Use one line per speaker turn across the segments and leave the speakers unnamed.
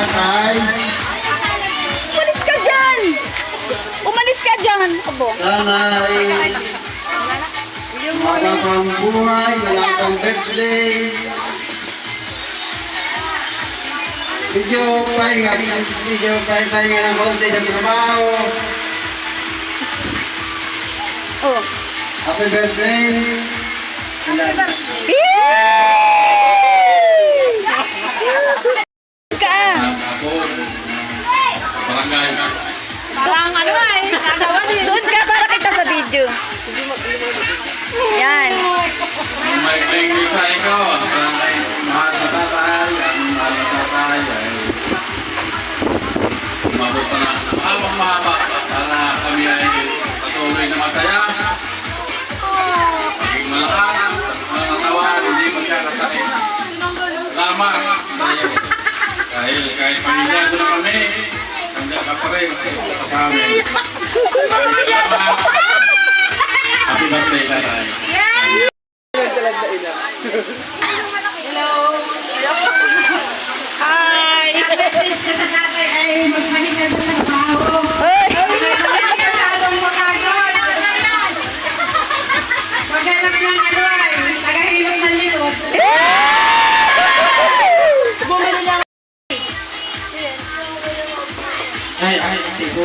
tatay.
Umalis ka dyan! Umalis ka dyan! Abo.
Sana ay magandang buhay, magandang birthday. Medyo pahinga ng konti ng trabaho.
Oh.
Happy birthday.
Ka!
Parang ano ay,
Doon ka para kita sa video. Yan.
May isa ikaw, sa mahal na tatay, ang mahal na tatay ay mabuto na habang mahaba para kami ay patuloy na masaya, maging malakas, mga katawan, hindi magkakasakit. Salamat sa iyo. Dahil kahit pamilyado na kami, nandiyan ka pa rin sa amin. Maraming salamat. Happy birthday, tatay.
Hi!
message ka sa tatay ay magpahinga sa trabaho. Masyadong makagod. Maghanap ng ano ay, tagahilot ng lilot.
Bumili lang.
Ay, tibo.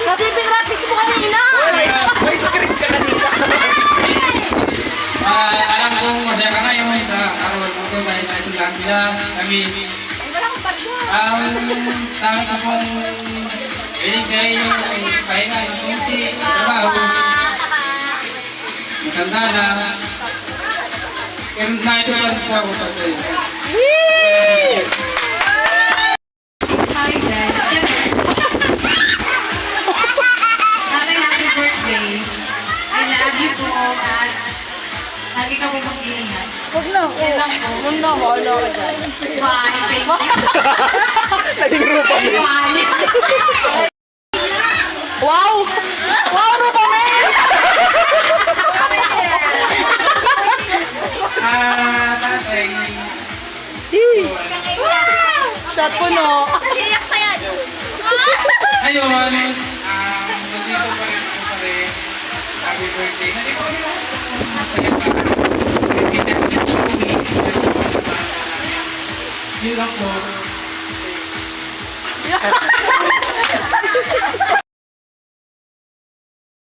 Kasi pinractice mo kanina!
May script ka kanina. Alam ko, masaya ka ngayon sa araw mo ito dahil sa ito lang sila. Kami, tangat akong piling sa iyo, pahinga, yung kunti, trabaho. Matanda na. Pero na ito lang po ako pa sa iyo.
Hi, Dad. Tatay, happy birthday. I love you po at lagi ka po mag-iingat.
Huwag na.
Yan lang po.
Huwag na. Wala ka dyan.
Bye. Thank you.
Naging rupa mo.
Bye.
Wow! Wow, rupa mo!
Tatay.
Shot po, no?
Ayun, nandito pa rin ako pa rin. Happy birthday. Hindi ko alam kung masaya pa. Hindi ko uwi. Yun lang po.